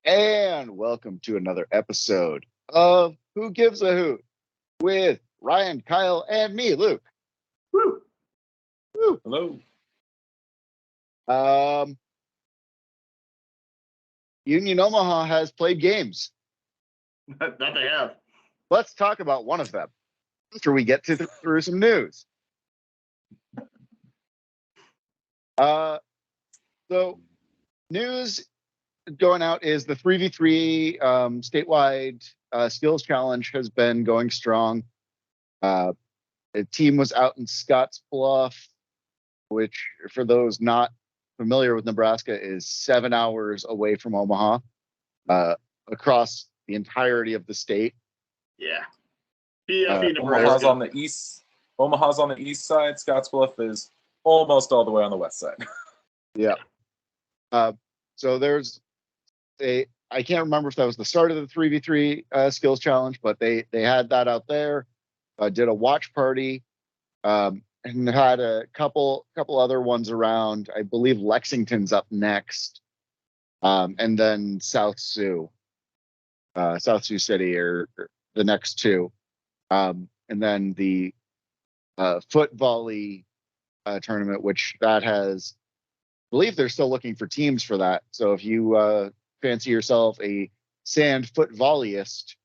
And welcome to another episode of Who Gives a Hoot with Ryan, Kyle, and me, Luke. Woo. Woo. Hello. Union Omaha has played games. That they have. Let's talk about one of them after we get through some news. So news going out is the 3v3 statewide skills challenge has been going strong. The team was out in Scottsbluff, which for those not familiar with Nebraska is 7 hours away from Omaha, across the entirety of the state. Yeah. Omaha's on the east. Omaha's on the east side. Scottsbluff is almost all the way on the west side. Yeah. So there's I can't remember if that was the start of the 3v3 skills challenge, but they had that out there. Did a watch party, and had a couple other ones around. I believe Lexington's up next, and then South Sioux City are the next two, and then the foot volley tournament, which that has. I believe they're still looking for teams for that. So if you fancy yourself a sand foot volleyist,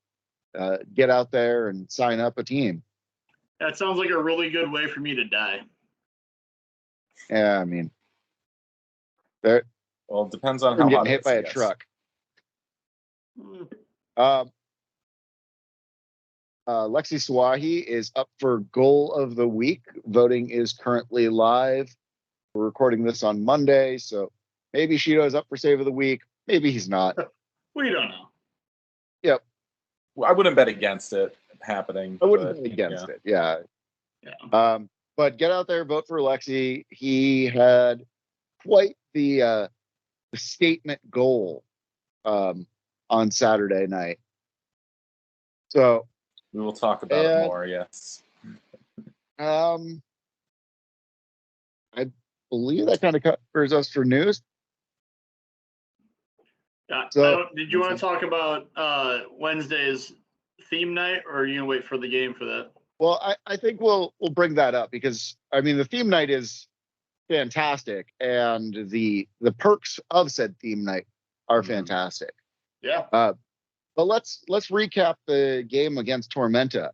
get out there and sign up a team. That sounds like a really good way for me to die. Yeah, I mean, Well, it depends on how getting hot hit by a truck. Lexi Swahi is up for goal of the week. Voting is currently live. We're recording this on Monday, so maybe Shido's up for save of the week. Maybe he's not. We don't know. Yep. Well, I wouldn't bet against it happening. I wouldn't bet against it. Yeah. But get out there, vote for Lexi. He had quite the statement goal on Saturday night. So we will talk about it more. Yes. I believe that kind of covers us for news. So, did you want to talk about Wednesday's theme night, or are you gonna wait for the game for that? Well, I think we'll bring that up because I mean the theme night is fantastic, and the perks of said theme night are fantastic. Yeah. But let's recap the game against Tormenta,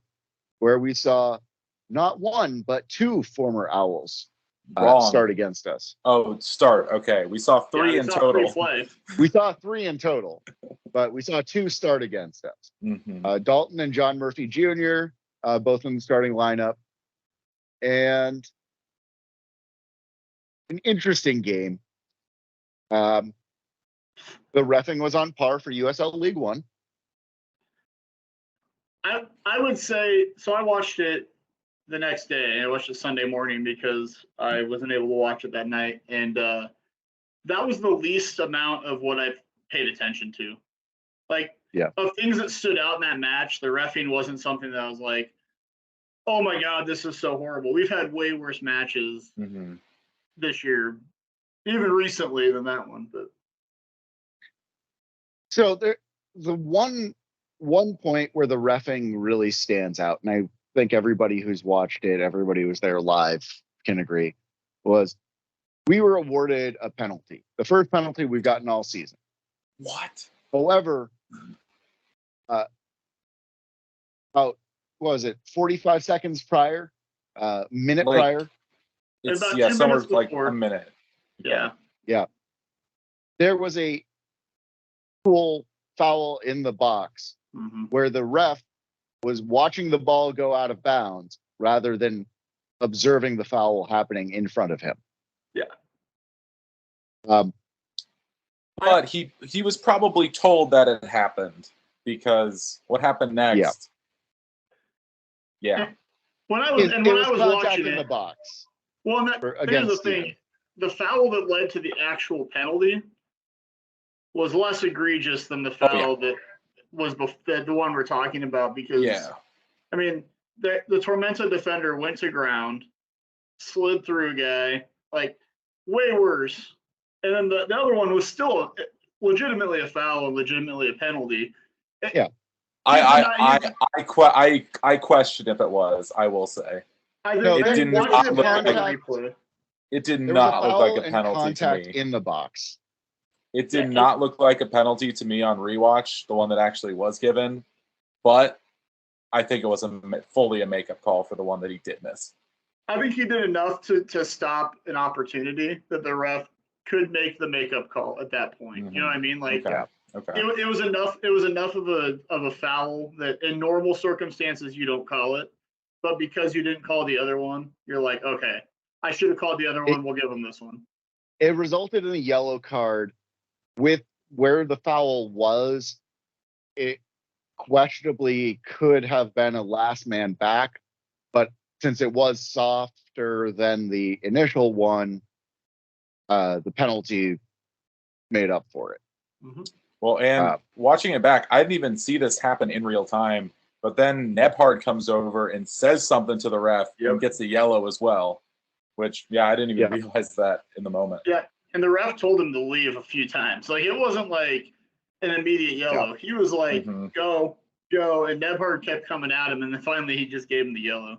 where we saw not one but two former Owls start against us. Oh, start. Okay. We saw three in total. We saw three in total, but we saw two start against us. Mm-hmm. Dalton and John Murphy Jr., both in the starting lineup. And an interesting game. The reffing was on par for USL League One. I would say, so I watched it the next day. I watched it Sunday morning because I wasn't able to watch it that night. And that was the least amount of what I've paid attention to. Of things that stood out in that match, the reffing wasn't something that I was like, oh my God, this is so horrible. We've had way worse matches this year, even recently than that one. But so the one point where the reffing really stands out, and I think everybody who's watched it, everybody who was there live can agree, was we were awarded a penalty. The first penalty we've gotten all season. What? However, about, what was it, 45 seconds prior, minute prior? It's somewhere like a minute. Yeah. Yeah. There was a cool foul in the box where the ref was watching the ball go out of bounds rather than observing the foul happening in front of him. Yeah. But he was probably told that it happened because what happened next? Yeah. When I was watching in the box. Well, here's the thing: the foul that led to the actual penalty was less egregious than the foul that was the one we're talking about. Because I mean, the Tormenta defender went to ground, slid through a guy, like way worse, and then the other one was still legitimately a foul and legitimately a penalty. I question if it was. I will say I think No, it I did watched not it look back like on contact. replay. it did There was a not look foul like a and penalty to contact me. in the box. It did Yeah, not look like a penalty to me on rewatch, the one that actually was given, but I think it was fully a makeup call for the one that he did miss. I think he did enough to stop an opportunity that the ref could make the makeup call at that point. You know what I mean? Like Okay. Okay. it was enough. It was enough of a foul that in normal circumstances you don't call it, but because you didn't call the other one, you're like, okay, I should have called the other one. We'll give him this one. It resulted in a yellow card. With where the foul was, it questionably could have been a last man back, but since it was softer than the initial one, the penalty made up for it. Mm-hmm. Well, and watching it back, I didn't even see this happen in real time, but then Nebhard comes over and says something to the ref and gets a yellow as well, which, I didn't even realize that in the moment. Yeah, and the ref told him to leave a few times. Like, it wasn't like an immediate yellow. Yeah. He was like, go, and Nebhard kept coming at him, and then finally he just gave him the yellow.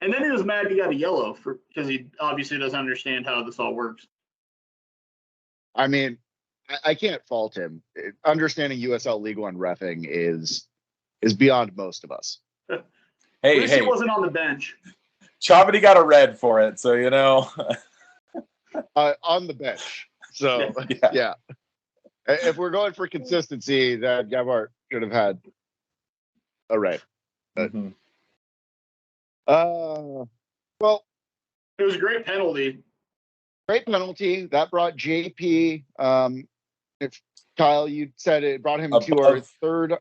And then he was mad he got a yellow because he obviously doesn't understand how this all works. I mean, I can't fault him. Understanding USL League One reffing is beyond most of us. Hey, he wasn't on the bench. Chavity got a red for it, so on the bench. So yeah. If we're going for consistency, that Gebhardt should have had a red. But, well, it was a great penalty. Great penalty that brought JP. If Kyle, you said it brought him to our third.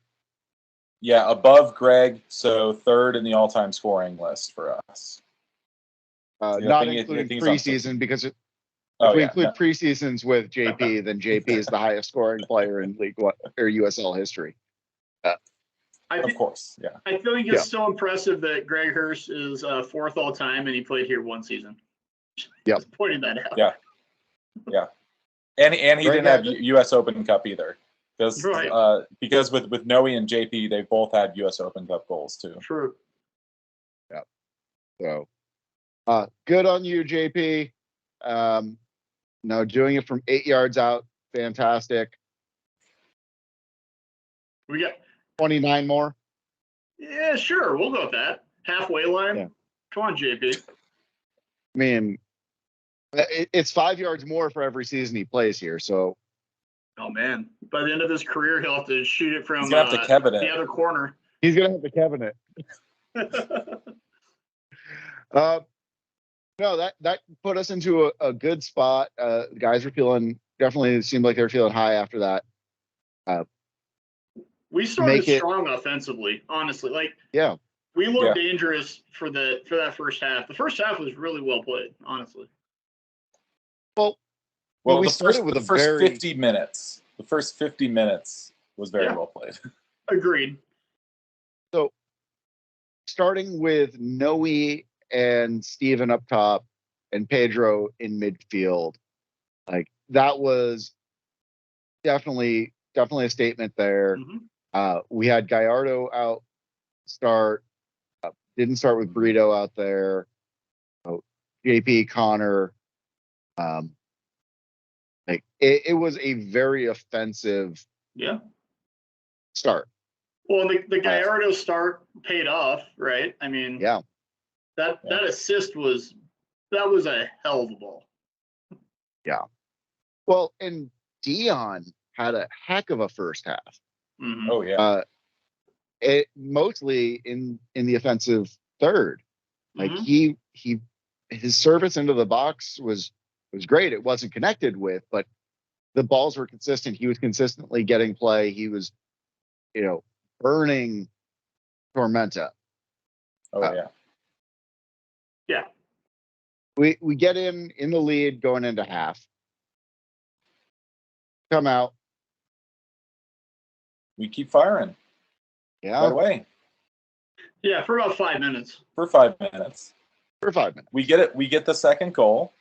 Yeah, above Greg, so third in the all-time scoring list for us. Not including preseason, because if we include preseasons with JP, then JP is the highest scoring player in League One or USL history. Of course, yeah. I think it's still impressive that Greg Hurst is fourth all time, and he played here one season. Just pointing that out. Yeah. And he didn't have U.S. Open Cup either, because with Noe and JP, they both had U.S. Open Cup goals too. True. Yeah. So, good on you, JP. Doing it from 8 yards out, fantastic. We got 29 more. Yeah, sure, we'll go with that. Halfway line. Yeah. Come on, JP. I mean, it's 5 yards more for every season he plays here. So, oh man, by the end of his career, he'll have to shoot it from the other corner. He's gonna have to Kevin it. No, that put us into a good spot. The guys were definitely seemed like they were feeling high after that. We started strong offensively, honestly. We looked dangerous for that first half. The first half was really well played, honestly. Well, we started with the first 50 minutes. The first 50 minutes was very well played. Agreed. So, starting with Noe and Steven up top and Pedro in midfield, that was definitely a statement there. We had Gallardo out start. Didn't start with Brito out there. JP, Connor. It was a very offensive start. Well, the Gallardo start paid off, right? I mean, that assist was a hell of a ball. Yeah. Well, and Dion had a heck of a first half. Oh yeah. It mostly in the offensive third. His service into the box was great. It wasn't connected with, but the balls were consistent. He was consistently getting play. He was, burning Tormenta. Oh yeah. Yeah. We get in the lead going into half. Come out. We keep firing. Yeah. Right away. Yeah, for about 5 minutes. For 5 minutes. We get it. We get the second goal,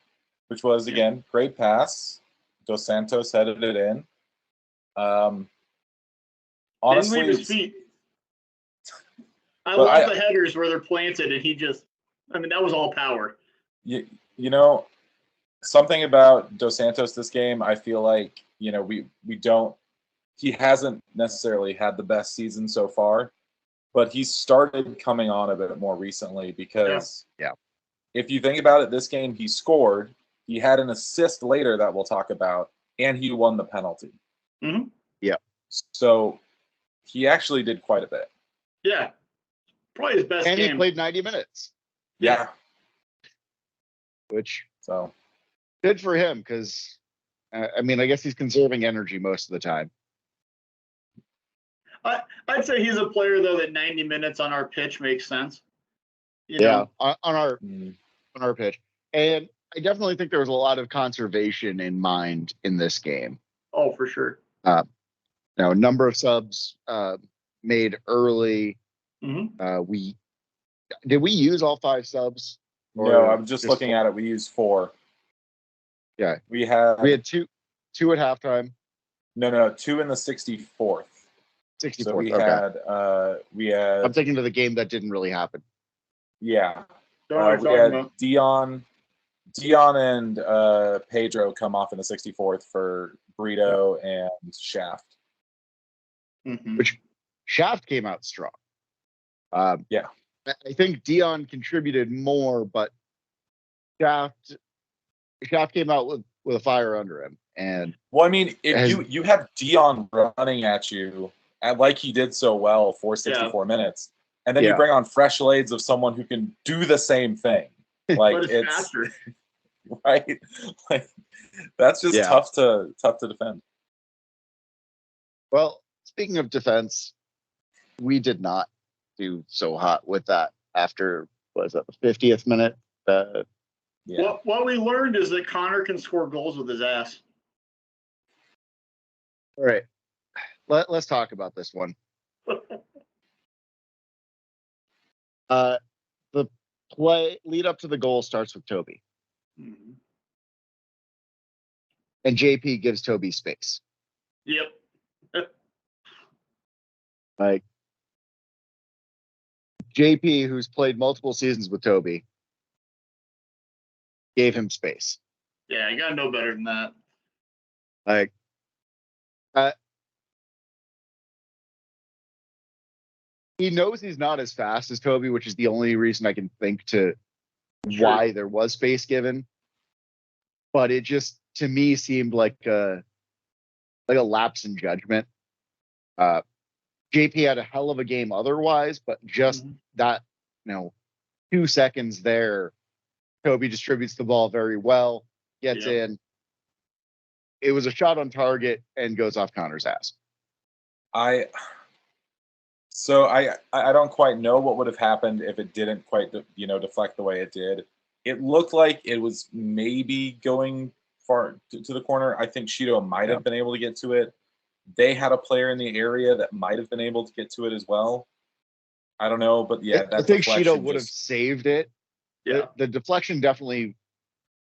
which was again great pass. Dos Santos headed it in. Didn't Honestly, leave his feet. I But love the headers where they're planted, and he just, I mean, that was all power. you know, something about Dos Santos this game, I feel like, he hasn't necessarily had the best season so far, but he started coming on a bit more recently because if you think about it, this game he scored, he had an assist later that we'll talk about, and he won the penalty. Mm-hmm. Yeah. So he actually did quite a bit. Yeah. Probably his best and game. he played 90 minutes. Yeah. Which, so good for him, because, I mean, I guess he's conserving energy most of the time. I'd say he's a player, though, that 90 minutes on our pitch makes sense. On our pitch. And I definitely think there was a lot of conservation in mind in this game. Oh, for sure. Now, a number of subs made early. Mm-hmm. Did we use all 5 subs? No, I'm just looking at it. We used 4. Yeah. We had 2 at halftime. No, 2 in the 64th. 64th. So we had. I'm thinking of the game that didn't really happen. Yeah. We had Dion and Pedro come off in the 64th for Brito and Shaft. Mm-hmm. Which Shaft came out strong. Yeah. I think Dion contributed more, but Shaft came out with a fire under him. And well, I mean, if you have Dion running at you like he did so well for 64 minutes, and then you bring on fresh legs of someone who can do the same thing, like it's faster. Right? Like that's just tough to defend. Well, speaking of defense, we did not do so hot with that after, was it the 50th minute? What we learned is that Connor can score goals with his ass. All right. Let's talk about this one. The play lead up to the goal starts with Toby. Mm-hmm. And JP gives Toby space. Yep. Like, JP, who's played multiple seasons with Toby, gave him space. Yeah, you gotta know better than that. Like, he knows he's not as fast as Toby, which is the only reason I can think to why there was space given. But it just, to me, seemed like a lapse in judgment. JP had a hell of a game otherwise, but just that, 2 seconds there, Toby distributes the ball very well, gets in. It was a shot on target and goes off Connor's ass. I don't quite know what would have happened if it didn't quite, deflect the way it did. It looked like it was maybe going far to the corner. I think Shido might have been able to get to it. They had a player in the area that might have been able to get to it as well. I don't know, but I think Shido would have saved it. Yeah. The deflection definitely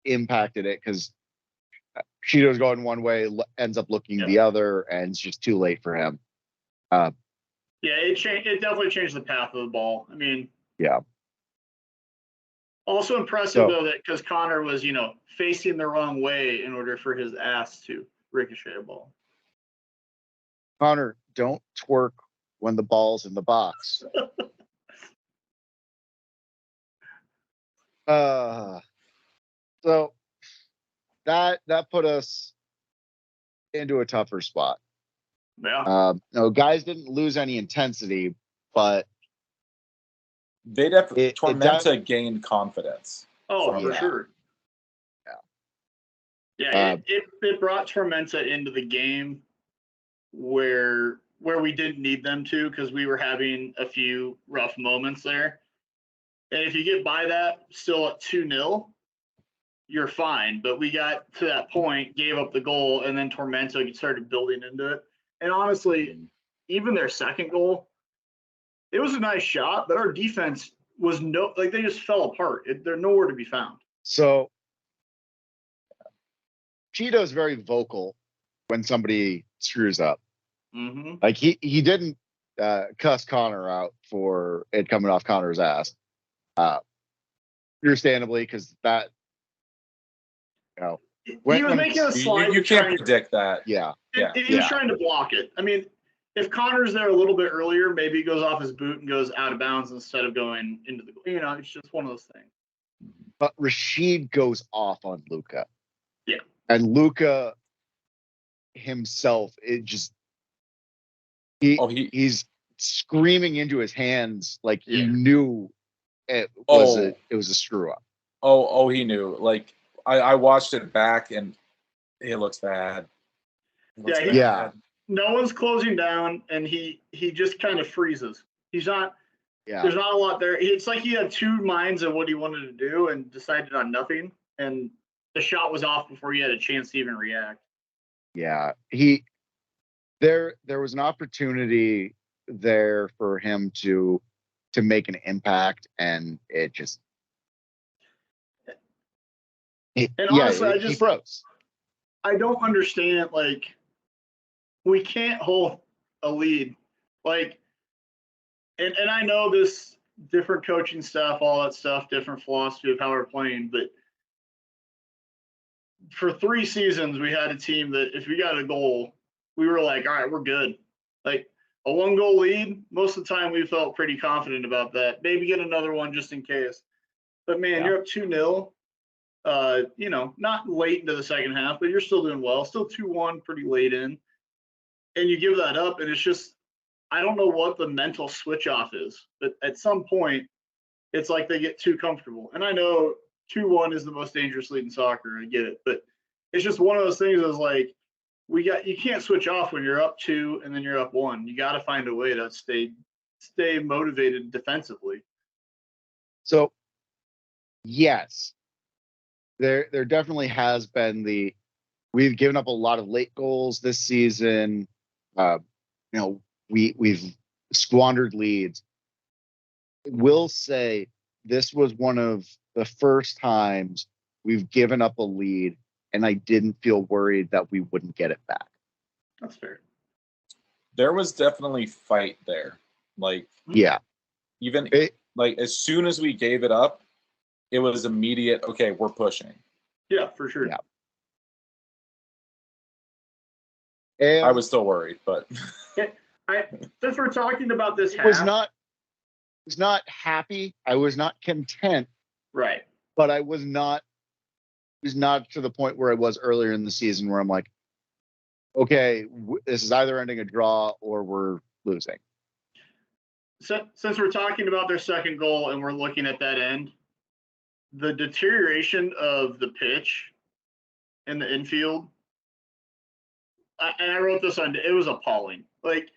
impacted it because Shido's going one way, ends up looking the other, and it's just too late for him. It definitely changed the path of the ball. I mean, yeah. Also impressive though that because Connor was, facing the wrong way in order for his ass to ricochet a ball. Connor, don't twerk when the ball's in the box. So that put us into a tougher spot. Yeah. Guys didn't lose any intensity, but they definitely Tormenta gained confidence. Oh, for sure. Yeah, it brought Tormenta into the game where we didn't need them to, because we were having a few rough moments there. And if you get by that still at 2-0, you're fine. But we got to that point, gave up the goal, and then Tormenta started building into it. And honestly, even their second goal, it was a nice shot, but our defense was they just fell apart. They're nowhere to be found. So Cheeto's very vocal when somebody screws up. Mm-hmm. Like he didn't cuss Connor out for it coming off Connor's ass. Understandably, because that, you know, He was making a slide. You can't predict that. Yeah. He was trying to block it. I mean, if Connor's there a little bit earlier, maybe he goes off his boot and goes out of bounds instead of going into the, it's just one of those things. But Rashid goes off on Luka. Yeah. And Luka himself, he's screaming into his hands like he knew it was a screw up. Oh, he knew. Like I watched it back and it looks bad. Bad. No one's closing down, and he just kind of freezes. He's not. Yeah. There's not a lot there. It's like he had two minds of what he wanted to do and decided on nothing. And the shot was off before he had a chance to even react. Yeah, there was an opportunity there for him to make an impact, and it just. Honestly, he froze. I don't understand. Like, we can't hold a lead. Like, and I know this different coaching staff, all that stuff, different philosophy of how we're playing, but for 3 seasons, we had a team that if we got a goal, we were like, all right, we're good. Like, a 1-goal lead, most of the time we felt pretty confident about that. Maybe get another one just in case. But, man, you're up 2-0. Not late into the second half, but you're still doing well. Still 2-1 pretty late in. And you give that up, and it's just, I don't know what the mental switch off is. But at some point, it's like they get too comfortable. And I know 2-1 is the most dangerous lead in soccer. I get it. But it's just one of those things that's like, you can't switch off when you're up 2 and then you're up 1. You got to find a way to stay motivated defensively. So, yes. There definitely has been we've given up a lot of late goals this season. We've squandered leads. Will say this was one of the first times we've given up a lead, and I didn't feel worried that we wouldn't get it back. That's fair. There was definitely fight there. Like, even as soon as we gave it up, it was immediate. Okay, we're pushing. Yeah, for sure. Yeah. And I was still worried, but since we're talking about this, I was not happy. I was not content. Right. But I was not to the point where I was earlier in the season, where I'm like, okay, this is either ending a draw or we're losing. So, since we're talking about their second goal and we're looking at that end, the deterioration of the pitch in the infield, and I wrote this on, it was appalling. Like,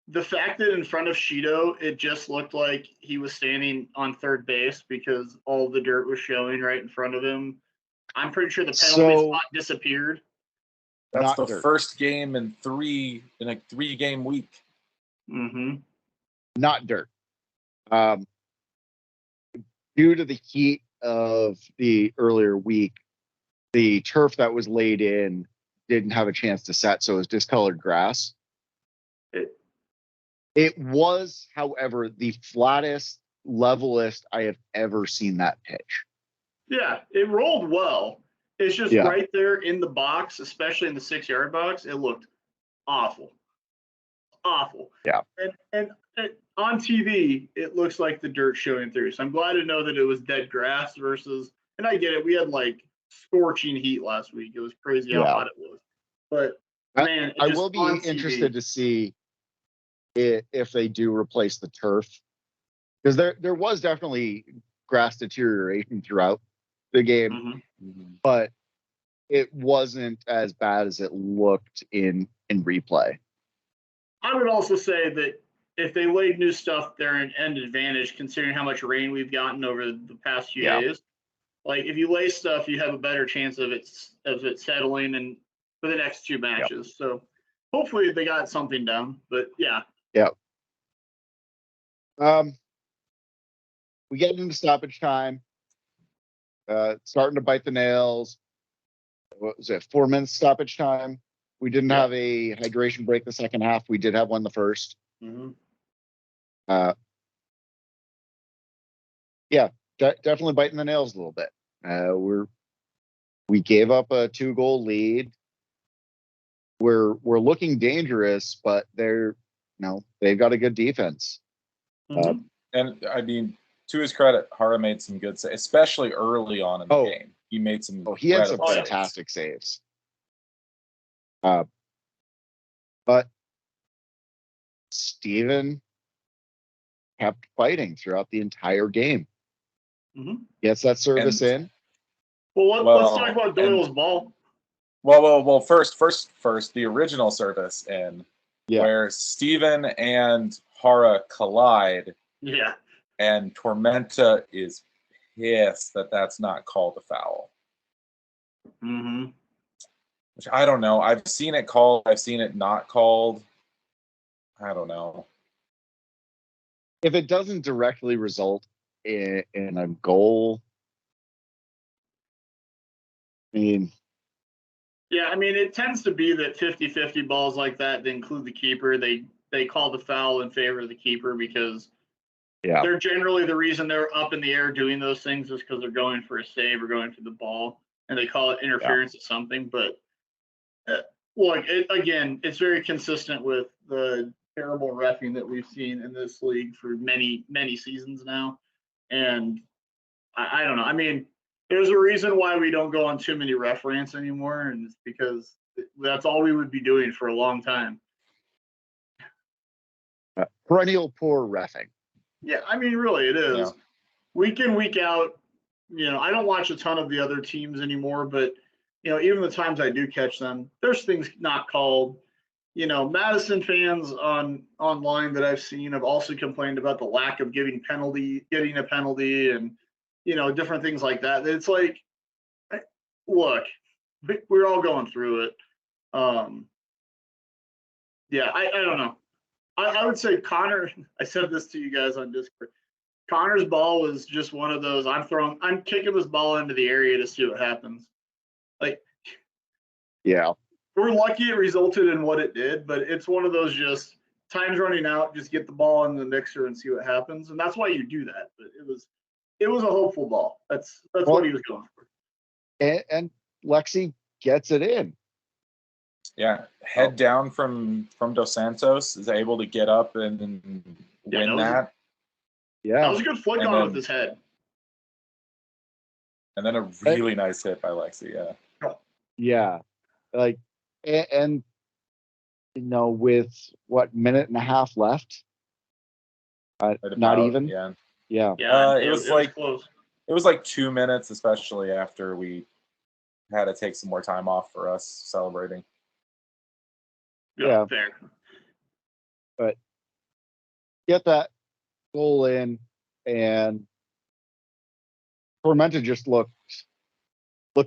the fact that in front of Shido, it just looked like he was standing on third base because all the dirt was showing right in front of him. I'm pretty sure the penalty spot disappeared. That's the first game in a 3-game week. Mm-hmm. Not dirt. Due to the heat of the earlier week, the turf that was laid in didn't have a chance to set, so it was discolored grass. It was, however, the flattest, levelest I have ever seen that pitch. Yeah, it rolled well. It's just right there in the box, especially in the 6-yard box, it looked awful. Awful. Yeah. And on TV, it looks like the dirt showing through. So I'm glad to know that it was dead grass versus, and I get it, we had like scorching heat last week. It was crazy how hot it was. But man, I will be interested to see if they do replace the turf, because there was definitely grass deterioration throughout the game, but it wasn't as bad as it looked in replay. I would also say that if they laid new stuff there, an end advantage considering how much rain we've gotten over the past few days. Like, if you lay stuff, you have a better chance of it settling and for the next 2 matches. So hopefully they got something done. But yeah. We get into stoppage time. Starting to bite the nails. What was it? 4 minutes stoppage time. We didn't have a hydration break the second half. We did have one the first. Mm-hmm. Definitely biting the nails a little bit. We gave up a 2-goal lead. We're looking dangerous, but they've got a good defense. Mm-hmm. And I mean, to his credit, Hara made some good saves, especially early on in the game. He made some. He had some incredible saves. fantastic saves. But Steven kept fighting throughout the entire game. Mm-hmm. Gets that service in. Well, let's talk about Doyle's ball. Well. First, the original service in where Steven and Hara collide. Yeah. And Tormenta is pissed that that's not called a foul. Mm-hmm. Which I don't know. I've seen it called. I've seen it not called. I don't know. If it doesn't directly result in a goal, I mean... Yeah, I mean, it tends to be that 50-50 balls like that, they include the keeper. They call the foul in favor of the keeper because they're generally the reason they're up in the air doing those things is because they're going for a save or going for the ball, and they call it interference or something. But look, again, it's very consistent with the terrible reffing that we've seen in this league for many, many seasons now. And I don't know. I mean, there's a reason why we don't go on too many ref rants anymore, and it's because that's all we would be doing for a long time. Perennial poor reffing. Yeah, I mean, really, it is. Yeah. Week in, week out, I don't watch a ton of the other teams anymore, but, even the times I do catch them, there's things not called. Madison fans online that I've seen have also complained about the lack of getting a penalty and, different things like that. It's like, look, we're all going through it. Yeah, I don't know. I would say Connor, I said this to you guys on Discord. Connor's ball was just one of those, I'm kicking this ball into the area to see what happens. We're lucky it resulted in what it did, but it's one of those just time's running out, just get the ball in the mixer and see what happens. And that's why you do that. But it was a hopeful ball. That's what he was going for. And Lexi gets it in. Yeah, head down from Dos Santos is able to get up and win that. That was a good flick on with his head. And then a really nice hit by Lexi. Yeah, and with what, minute and a half left? Not even. Yeah. It was close. It was like 2 minutes, especially after we had to take some more time off for us celebrating. Yeah, fair. But get that goal in, and Tormenta just looked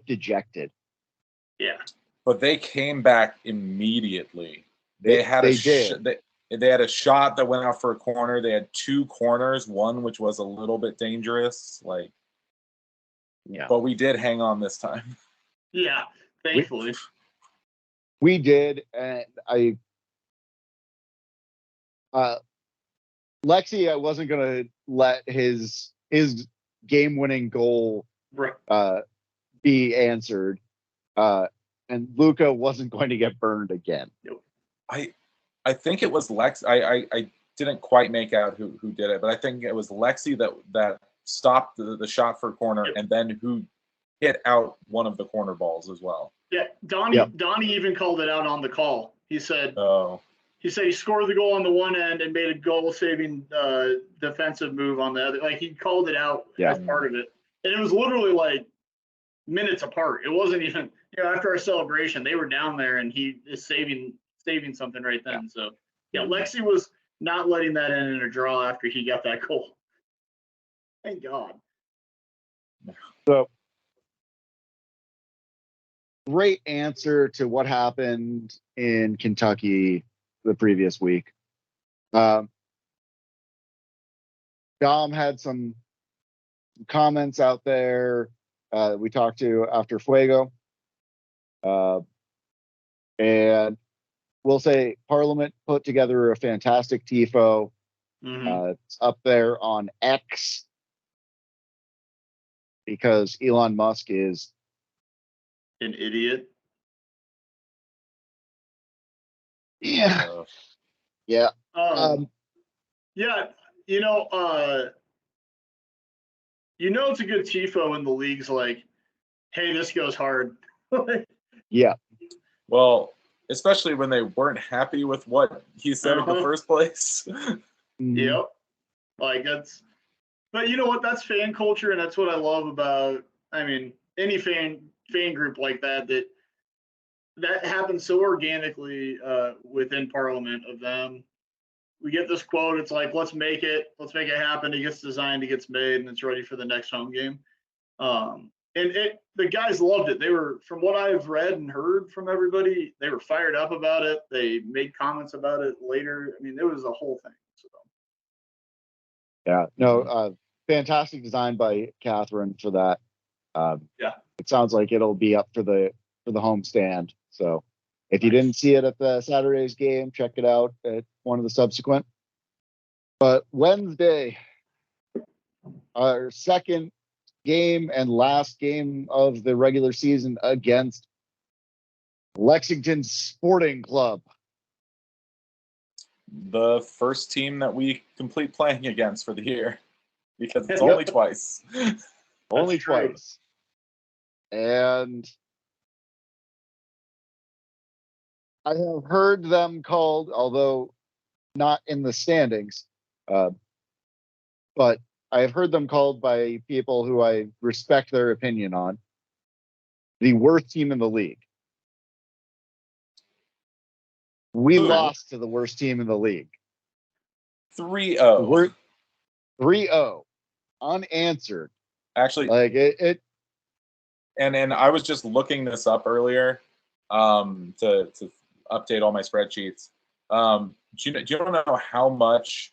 dejected. Yeah. But they came back immediately. They had a shot that went out for a corner. They had 2 corners, one which was a little bit dangerous. But we did hang on this time. Yeah, thankfully. We did, and Lexi, I wasn't gonna let his game-winning goal be answered, and Luca wasn't going to get burned again. I think it was Lex. I didn't quite make out who did it, but I think it was Lexi that stopped the shot for a corner, and then who hit out one of the corner balls as well. Yeah, Donnie even called it out on the call. He said, he scored the goal on the one end and made a goal-saving defensive move on the other. He called it out as part of it, and it was literally minutes apart. It wasn't even after our celebration, they were down there, and he is saving something right then. So Lexi was not letting that in a draw after he got that goal. Thank God. So, great answer to what happened in Kentucky the previous week. Dom had some comments out there we talked to after Fuego. And we'll say Parliament put together a fantastic TIFO. It's up there on X because Elon Musk is an idiot. Yeah. Yeah, Um, you know, it's a good TIFO when the league's like, hey, this goes hard. yeah. Well, especially when they weren't happy with what he said in the first place. Yep. Like but you know what? That's fan culture, and that's what I love about. I mean, any fan group like that happens so organically within Parliament of them. We get this quote. It's like, let's make it happen. It gets designed, it gets made, and it's ready for the next home game. And the guys loved it. They were, from what I've read and heard from everybody, they were fired up about it. They made comments about it later. I mean, it was a whole thing. So. Yeah, no, fantastic design by Catherine for that. Yeah, it sounds like it'll be up for the home stand. So if you didn't see it at the Saturday's game, check it out at one of the subsequent. But Wednesday, our second game and last game of the regular season against Lexington Sporting Club. The first team that we complete playing against for the year, because it's only twice. Only twice. And I have heard them called, although not in the standings, but I have heard them called by people who I respect their opinion on, the worst team in the league. We lost to the worst team in the league. 3-0. We're 3-0. Unanswered. Actually, like it. And I was just looking this up earlier to update all my spreadsheets. Do you want to know how much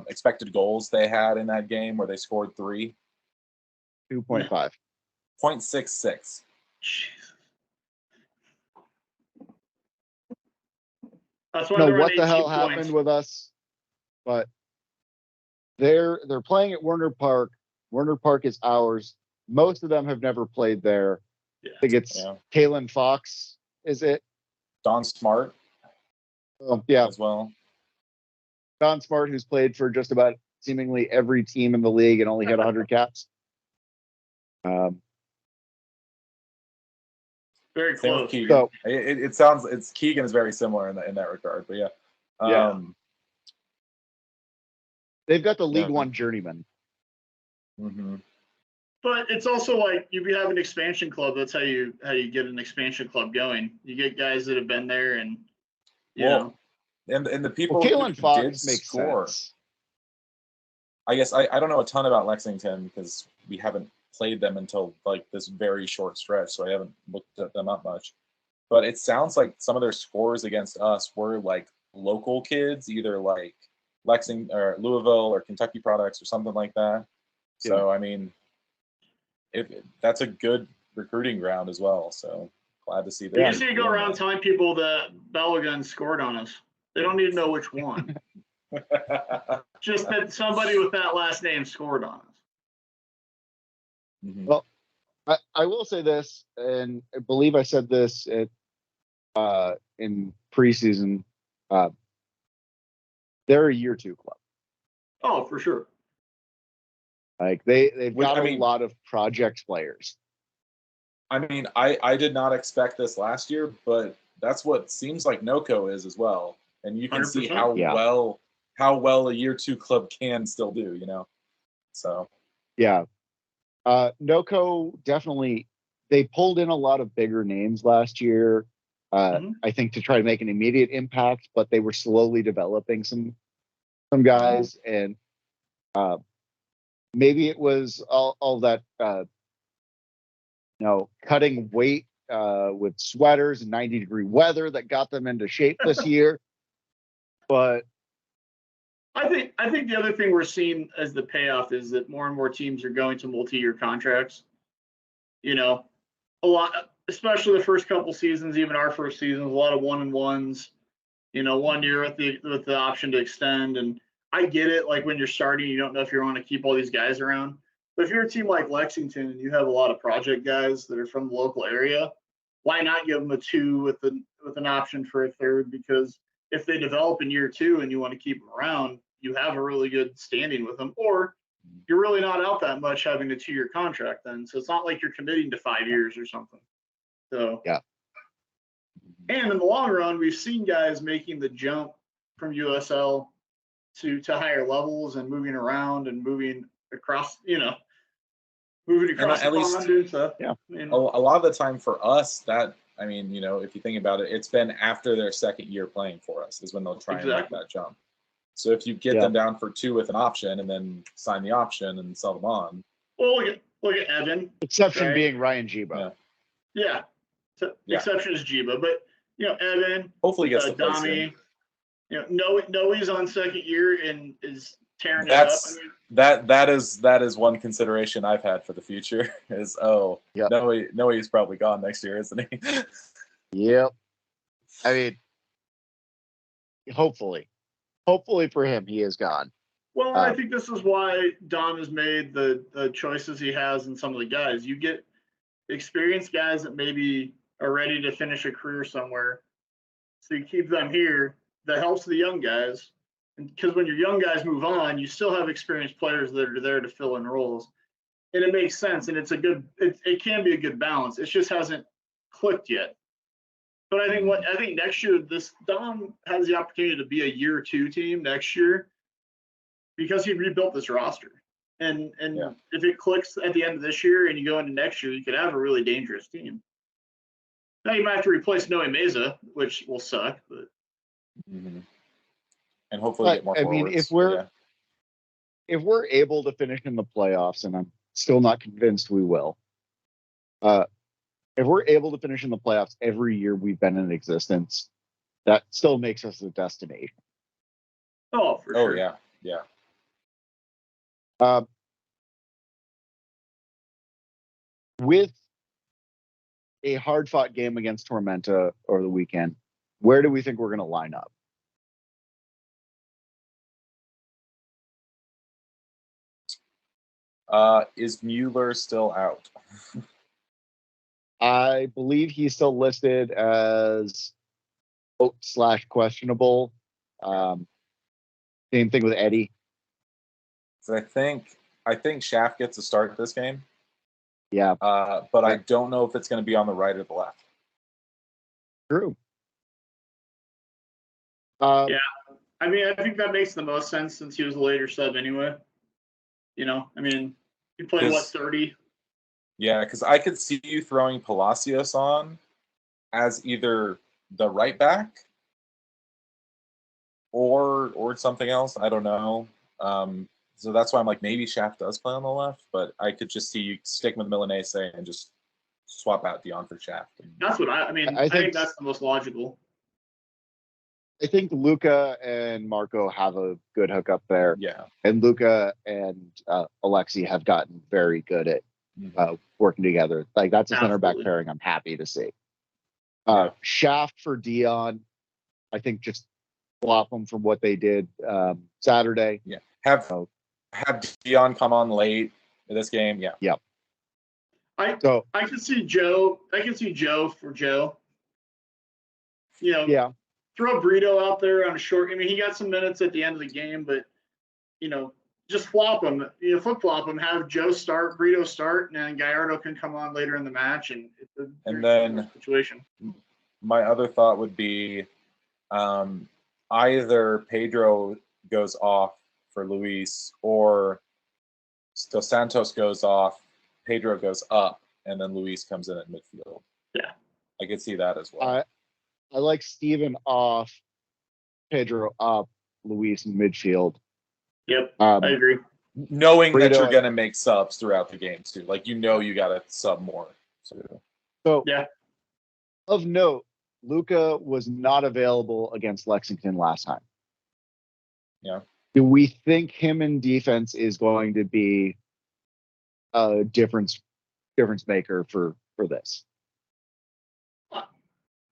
expected goals they had in that game where they scored 3? 2.5. 0.66. That's why know they're what the hell points. happened with us, but they're playing at Werner Park. Werner Park is ours. Most of them have never played there. Yeah. I think it's Kalen Fox, is it? Don Smart. Yeah. As well. Don Smart, who's played for just about seemingly every team in the league and only had 100 caps. Very close. So it sounds Keegan is very similar in that regard, but yeah. They've got the League One journeyman. Mm-hmm. But it's also like you have an expansion club. That's how you get an expansion club going. You get guys that have been there, and you know. And the people Kalen Fox did makes score. Sense. I guess I don't know a ton about Lexington because we haven't played them until like this very short stretch, so I haven't looked at them up much. But it sounds like some of their scores against us were like local kids, either like Lexington or Louisville or Kentucky products or something like that. So I mean, that's a good recruiting ground as well. So glad to see that. You just need to go around telling people that Balogun scored on us. They don't need to know which one. Just that somebody with that last name scored on us. Mm-hmm. Well, I will say this, and I believe I said this in preseason. They're a year 2 club. Oh, for sure. Like they've got a lot of project players. I mean, I did not expect this last year, but that's what seems like NOCO is as well. And you can 100%. see how well a year 2 club can still do, you know. So yeah. NOCO definitely, they pulled in a lot of bigger names last year. I think to try to make an immediate impact, but they were slowly developing some guys, and maybe it was all that cutting weight with sweaters and 90-degree weather that got them into shape this year. But I think the other thing we're seeing as the payoff is that more and more teams are going to multi-year contracts. You know, a lot, especially the first couple seasons, even our first season, a lot of 1-and-1s. 1 year with the option to extend. And I get it. Like when you're starting, you don't know if you want to keep all these guys around. But if you're a team like Lexington and you have a lot of project guys that are from the local area, why not give them a 2 with an option for a third? Because if they develop in year 2 and you want to keep them around, you have a really good standing with them. Or you're really not out that much having a 2-year contract then. So it's not like you're committing to 5 years or something. So Yeah. And in the long run, we've seen guys making the jump from USL to higher levels and moving around and moving across, moving across the at least- pond and stuff. Yeah. A lot of the time for us, that I mean, if you think about it, it's been after their second year playing for us is when they'll try and make Exactly. that jump. So if you get them down for 2 with an option and then sign the option and sell them on. Well, look at Evan. Exception right? being Ryan Gibo. Yeah. So Yeah. Exception is Jiba, but Evan, Hopefully gets to play soon. Dami, Noe's on second year and is tearing it up. That's that is one consideration I've had for the future is Noe's probably gone next year, isn't he? Yep. I mean, hopefully for him, he is gone. Well, I think this is why Dom has made the choices he has in some of the guys. You get experienced guys that maybe are ready to finish a career somewhere. So you keep them here. That helps the young guys. And because when your young guys move on, you still have experienced players that are there to fill in roles. And it makes sense. And it can be a good balance. It just hasn't clicked yet. But I think next year, this Dom has the opportunity to be a year 2 team next year because he rebuilt this roster. And if it clicks at the end of this year and you go into next year, you could have a really dangerous team. Now you might have to replace Noe Meza, which will suck, but and hopefully get more forwards. If we're able to finish in the playoffs, and I'm still not convinced we will, if we're able to finish in the playoffs every year we've been in existence, that still makes us a destination. Oh, for sure. Yeah. With a hard-fought game against Tormenta over the weekend, where do we think we're going to line up? Is Mueller still out? I believe he's still listed as /questionable. Same thing with Eddie. So I think Schaff gets a start this game. Yeah. But I don't know if it's going to be on the right or the left. True. Yeah. I mean, I think that makes the most sense since he was a later sub anyway. He played 30? Yeah, because I could see you throwing Palacios on as either the right back or something else. I don't know. So that's why I'm like, maybe Schaff does play on the left, but I could just see you stick with Milanese and just swap out Dion for Schaff. That's what I think that's the most logical. I think Luca and Marco have a good hookup there. Yeah. And Luca and Alexi have gotten very good at working together. Like, that's a center back pairing I'm happy to see. Schaff for Dion, I think just flop them from what they did Saturday. Yeah. Have Dion come on late in this game. Yeah. Yep. I can see Joe. I can see Joe for Joe. Yeah. Throw Brito out there on a short. I mean, he got some minutes at the end of the game, but just flop him. Flip flop him. Have Joe start, Brito start, and then Gallardo can come on later in the match, and then situation. My other thought would be, either Pedro goes off for Luis, or Dos Santos goes off, Pedro goes up, and then Luis comes in at midfield. Yeah, I could see that as well. I like Steven off, Pedro up, Luis in midfield. Yep, I agree. Knowing Brito, that you're going to make subs throughout the game too. Like, you got to sub more. So yeah. Of note, Luca was not available against Lexington last time. Yeah. Do we think him in defense is going to be a difference maker for this?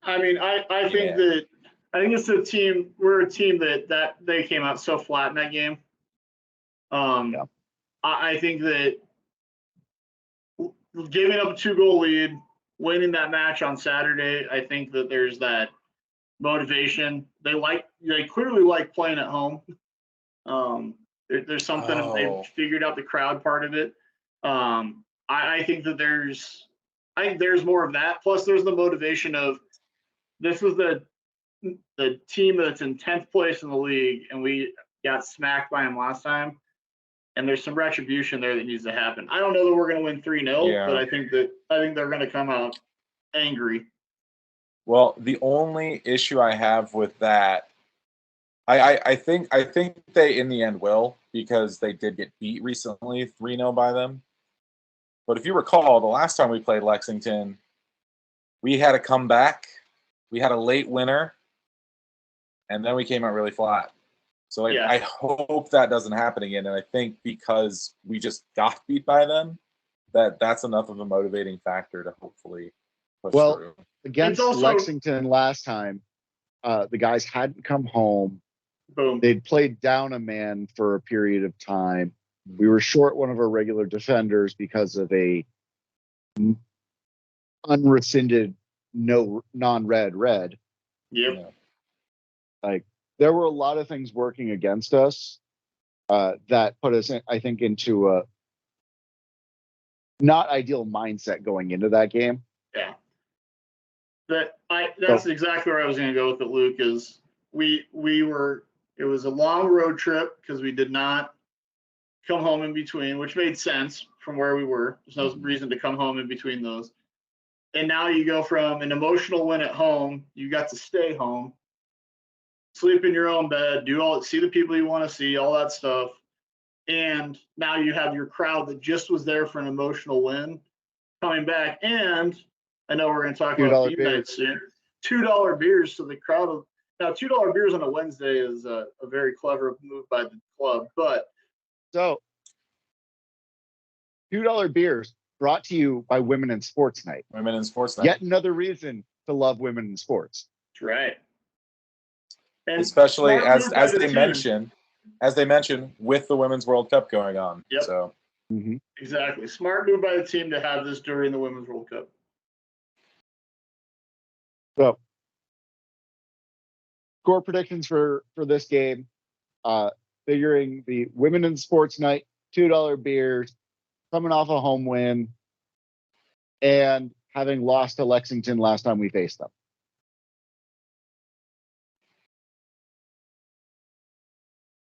I mean, I think that it's a team. We're a team that they came out so flat in that game. Yeah. I think that giving up a 2-goal lead, winning that match on Saturday, I think that there's that motivation. They clearly like playing at home. There's something they've figured out the crowd part of it. I think that there's more of that. Plus, there's the motivation of this is the team that's in 10th place in the league, and we got smacked by them last time. And there's some retribution there that needs to happen. I don't know that we're going to win 3-0, but I think they're going to come out angry. Well, the only issue I have with that, I think they in the end will, because they did get beat recently 3-0 by them. But if you recall, the last time we played Lexington, we had a comeback, we had a late winner, and then we came out really flat. So I hope that doesn't happen again. And I think because we just got beat by them, that's enough of a motivating factor to hopefully push through. Against Lexington last time, the guys hadn't come home. Boom. They'd played down a man for a period of time. We were short one of our regular defenders because of a unrescinded non-red red. Yep. Like, there were a lot of things working against us that put us, I think, into a not ideal mindset going into that game. Yeah. That's exactly where I was going to go with it, Luke, is it was a long road trip because we did not come home in between, which made sense from where we were. There's no reason to come home in between those. And now you go from an emotional win at home, you got to stay home, sleep in your own bed, see the people you want to see, all that stuff. And now you have your crowd that just was there for an emotional win coming back. And I know we're going to talk about theme nights soon. $2 beers to the crowd. Now, $2 beers on a Wednesday is a very clever move by the club. But so, $2 beers brought to you by Women in Sports Night. Women in Sports Night. Yet another reason to love women in sports. That's right. And especially as they mentioned with the Women's World Cup going on. Yep. So exactly. Smart move by the team to have this during the Women's World Cup. So, score predictions for this game. Figuring the Women in Sports Night, $2 beers, coming off a home win, and having lost to Lexington last time we faced them.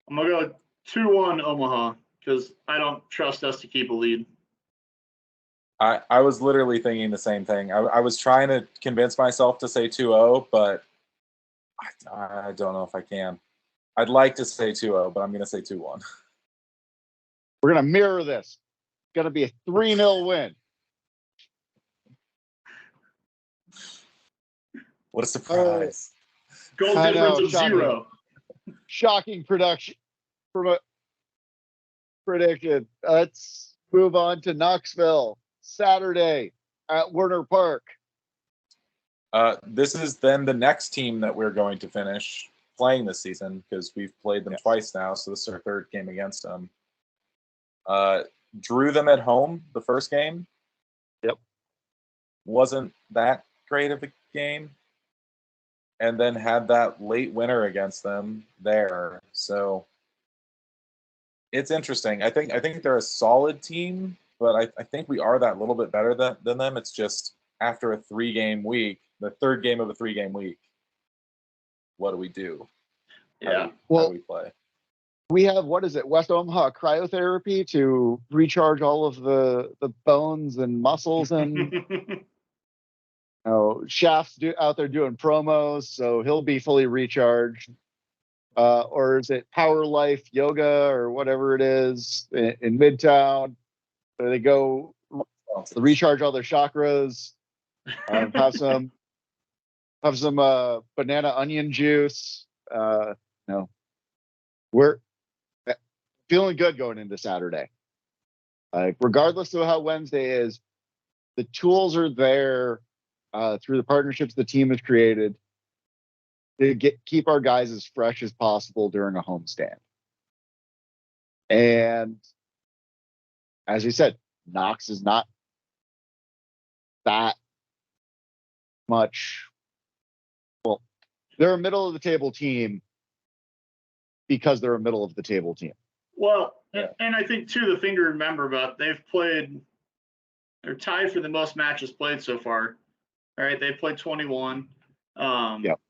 I'm going to go 2-1 Omaha because I don't trust us to keep a lead. I was literally thinking the same thing. I was trying to convince myself to say 2-0, but I don't know if I can. I'd like to say 2-0, but I'm going to say 2-1. We're going to mirror this. It's going to be a 3-0 win. What a surprise. Goal difference of 0. Shocking prediction. Let's move on to Knoxville. Saturday at Werner Park. This is then the next team that we're going to finish playing this season because we've played them twice now, so this is our third game against them. Drew them at home the first game. Yep. Wasn't that great of a game. And then had that late winner against them there. So it's interesting. I think they're a solid team, but I think we are that little bit better than them. It's just after a 3-game week, the third game of a 3-game week, what do we do? Yeah. How do we play? We have, West Omaha cryotherapy to recharge all of the bones and muscles, and Shaft's out there doing promos, so he'll be fully recharged. Or is it Power Life Yoga or whatever it is in Midtown? So they go recharge all their chakras. Have some banana onion juice. We're feeling good going into Saturday. Regardless of how Wednesday is, the tools are there through the partnerships the team has created to keep our guys as fresh as possible during a homestand. And as you said, Knox is not that much. Well, they're a middle of the table team because they're a middle of the table team. Well, and I think too, the thing to remember about they're tied for the most matches played so far. All right, they played 21. Yep.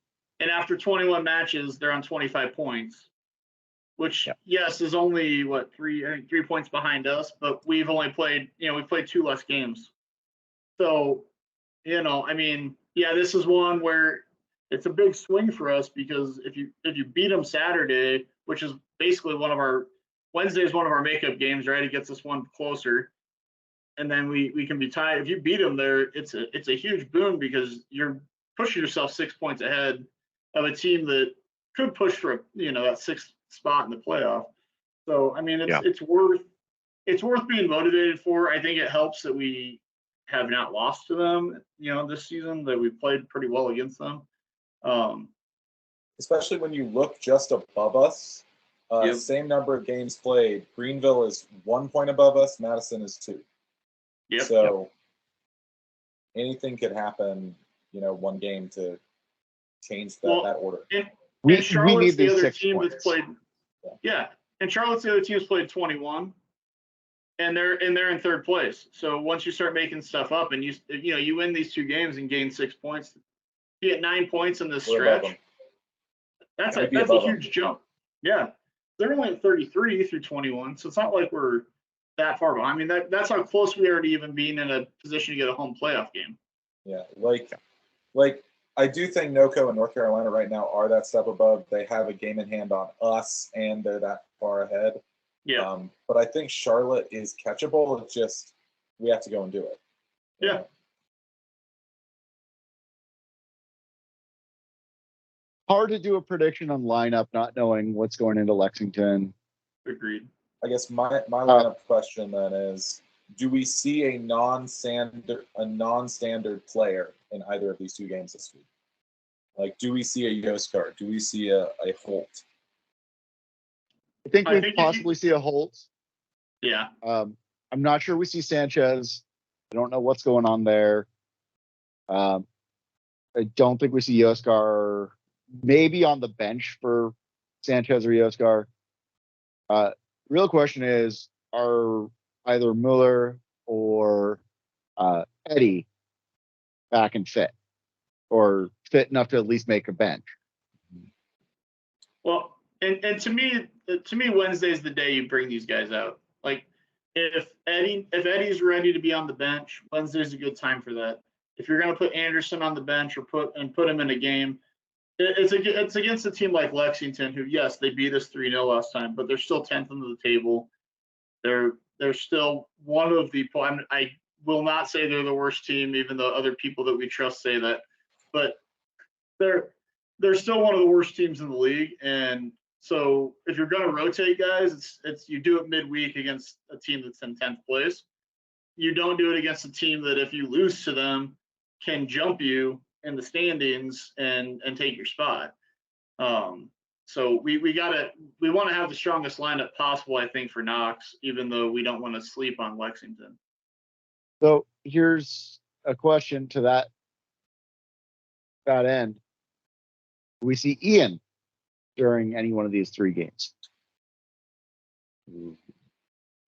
And after 21 matches, they're on 25 points, which yes is only I think 3 points behind us, but we've only played we've played 2 less games. So, I mean, this is one where it's a big swing for us because if you beat them Saturday, which is basically Wednesday is one of our makeup games, right? It gets us one closer, and then we can be tied. If you beat them there, it's a huge boon because you're pushing yourself 6 points ahead of a team that could push for that 6th spot in the playoff. So I mean, it's worth being motivated for. I think it helps that we have not lost to them, this season, that we played pretty well against them. Especially when you look just above us. Same number of games played. Greenville is 1 point above us. Madison is 2. Yep. So anything could happen, one game to change that order. We Charlotte's need these the other 6 team points. that's played. Yeah, and Charlotte's the other team that's played 21, and they're in 3rd place. So once you start making stuff up, and you win these 2 games and gain 6 points, you get 9 points in this stretch. That's a huge jump. Yeah, they're only at 33 through 21, so it's not like we're that far behind. I mean, that's how close we are to even being in a position to get a home playoff game. Yeah, like I do think NoCo and North Carolina right now are that step above. They have a game in hand on us, and they're that far ahead. Yeah. But I think Charlotte is catchable. It's just we have to go and do it. Yeah. Hard to do a prediction on lineup, not knowing what's going into Lexington. Agreed. I guess my lineup question then is: do we see a non-standard player in either of these 2 games this week? Like, do we see a Yoskar? Do we see a Holt? I think we possibly see a Holt. Yeah. I'm not sure we see Sanchez. I don't know what's going on there. I don't think we see Yoskar. Maybe on the bench for Sanchez or Yoskar. Real question is, are either Mueller or Eddie back and fit, or fit enough to at least make a bench? Well, and to me, Wednesday's the day you bring these guys out. Like, if Eddie's ready to be on the bench, Wednesday's a good time for that. If you're going to put Anderson on the bench or put him in a game, it's against a team like Lexington, who, yes, they beat us 3-0 last time, but they're still 10th on the table. They're still one of the. I will not say they're the worst team, even though other people that we trust say that, but they're still one of the worst teams in the league. And so if you're going to rotate guys, it's you do it midweek against a team that's in 10th place. You don't do it against a team that, if you lose to them, can jump you in the standings and take your spot. So we want to have the strongest lineup possible, I think, for Knox, even though we don't want to sleep on Lexington. So here's a question to that end. Do we see Ian during any one of these 3 games?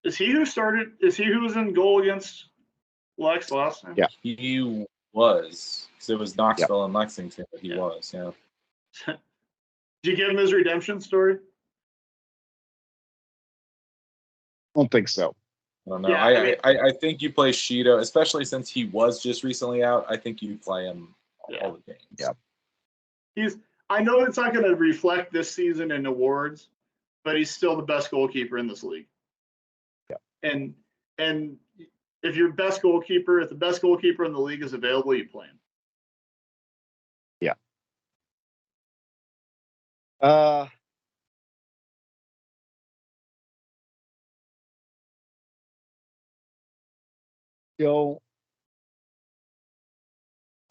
Is he who started? Is he who was in goal against Lex last time? Yeah. He was. Because it was Knoxville and Lexington, but he was, yeah. Did you give him his redemption story? I don't think so. I don't know. Yeah, I think you play Shido, especially since he was just recently out. I think you play him all the games. Yeah. I know it's not going to reflect this season in awards, but he's still the best goalkeeper in this league. Yeah. And if the best goalkeeper in the league is available, you play him. Yeah.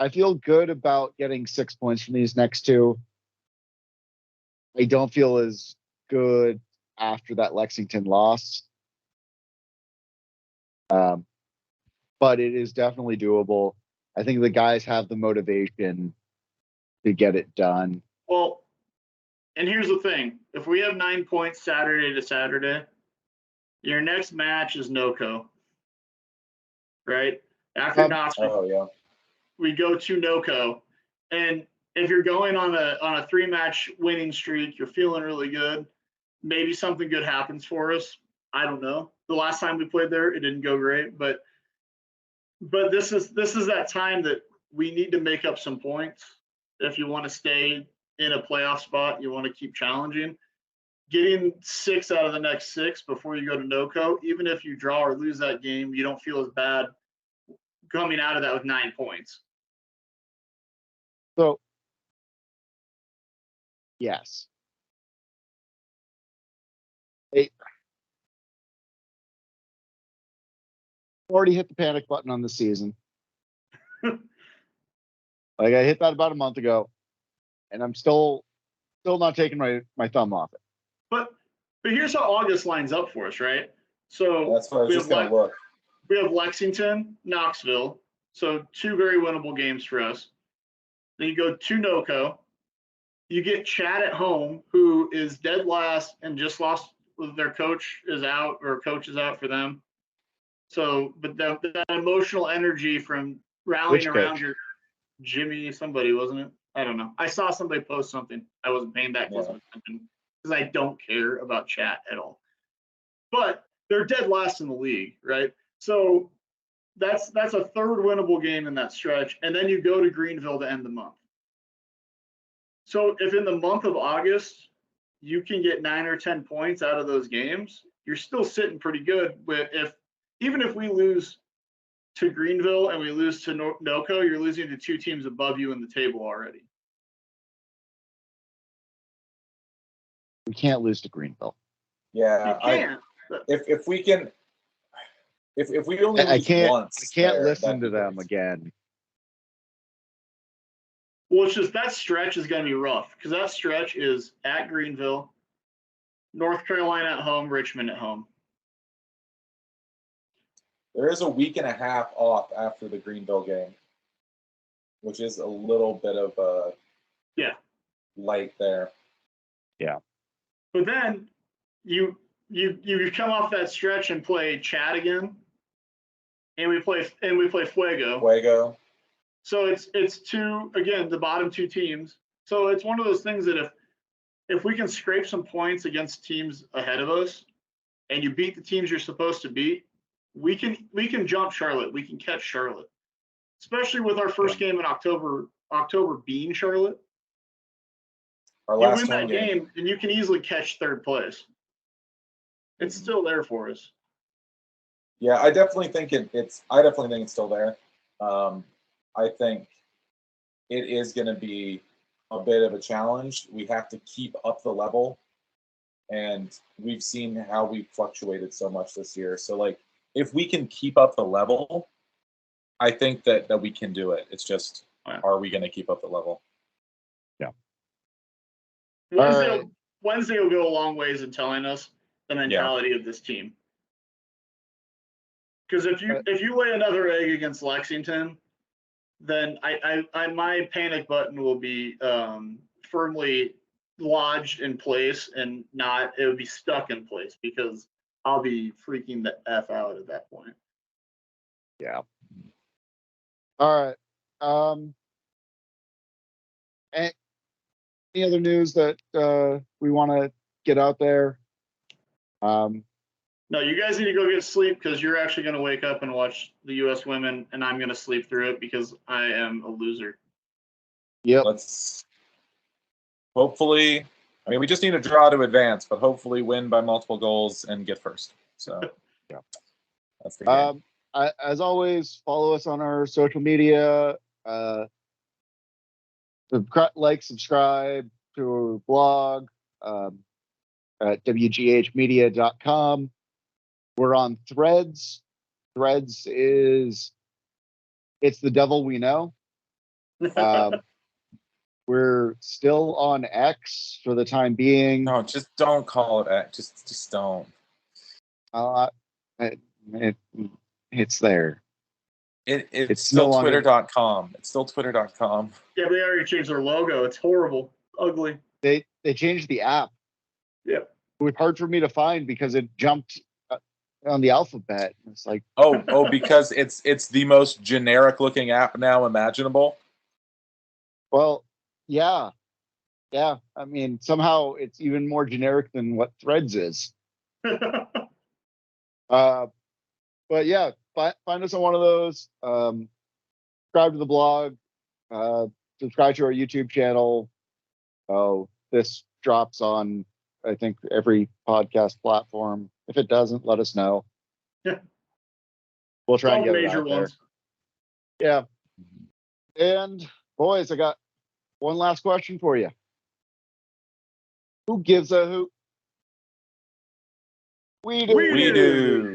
I feel good about getting 6 points from these next two. I don't feel as good after that Lexington loss. But it is definitely doable. I think the guys have the motivation to get it done. Well, and here's the thing. If we have 9 points Saturday to Saturday, your next match is NoCo. Right? After Knoxville, we go to NoCo. And if you're going on a 3-match winning streak, you're feeling really good. Maybe something good happens for us. I don't know. The last time we played there, it didn't go great, but this is that time that we need to make up some points. If you want to stay in a playoff spot, you want to keep challenging. Getting 6 out of the next 6 before you go to NoCo, even if you draw or lose that game, you don't feel as bad coming out of that with 9 points. So, yes. Already hit the panic button on the season. Like I hit that about a month ago, and I'm still not taking my thumb off it. But here's how August lines up for us, right? So that's what I was just going to look. We have Lexington, Knoxville, so 2 very winnable games for us. Then you go to NoCo. You get Chad at home, who is dead last and just lost. Their coach is out, or coach is out for them. So, but that emotional energy from rallying around your Jimmy, somebody, wasn't it? I don't know. I saw somebody post something. I wasn't paying that close attention because I don't care about chat at all. But they're dead last in the league, right? So that's a 3rd winnable game in that stretch, and then you go to Greenville to end the month. So if in the month of August you can get 9 or 10 points out of those games, you're still sitting pretty good. Even if we lose to Greenville and we lose to NoCo, you're losing to 2 teams above you in the table already. We can't lose to Greenville. Yeah, you can't. If we can, if we only lose once, I can't listen to them again. Well, it's just that stretch is going to be rough because that stretch is at Greenville, North Carolina at home, Richmond at home. There is a week and a half off after the Greenville game, which is a little bit of a light there. Yeah. But then you come off that stretch and play Chad again, and we play Fuego. So it's 2, again, the bottom 2 teams. So it's one of those things that if we can scrape some points against teams ahead of us, and you beat the teams you're supposed to beat, we can jump Charlotte. We can catch Charlotte, especially with our first game in October being Charlotte. Our last you win that game, and you can easily catch 3rd place. It's still there for us. Yeah, I definitely think it's still there. I think it is going to be a bit of a challenge. We have to keep up the level, and we've seen how we've fluctuated so much this year. So, like, if we can keep up the level, I think that we can do it. It's just, are we going to keep up the level? Yeah. Wednesday will go a long ways in telling us the mentality of this team. Because if you lay another egg against Lexington, then my panic button will be firmly lodged in place, and it would be stuck in place because I'll be freaking the F out at that point. Yeah. All right. Any other news that we want to get out there? No, you guys need to go get sleep because you're actually going to wake up and watch the U.S. women, and I'm going to sleep through it because I am a loser. Yep. Let's hopefully. I mean, we just need a draw to advance, but hopefully win by multiple goals and get first. So, yeah, that's the game. As always, follow us on our social media. Subscribe to our blog at wghmedia.com. We're on Threads. Threads it's the devil we know. We're still on X for the time being. No, just don't call it X. Just don't. It's there. It's no still longer- Twitter.com. It's still Twitter.com. Yeah, they already changed their logo. It's horrible, ugly. They changed the app. Yep. It was hard for me to find because it jumped on the alphabet. It's like, Oh, because it's the most generic looking app now imaginable. well, yeah. I mean, somehow it's even more generic than what Threads is. But yeah, find us on one of those. Subscribe to the blog. Subscribe to our YouTube channel. Oh, this drops on, I think, every podcast platform. If it doesn't, let us know. Yeah. We'll try and All get it major out there. ones. Yeah. And boys, I got one last question for you. Who gives a hoot? We do. We do.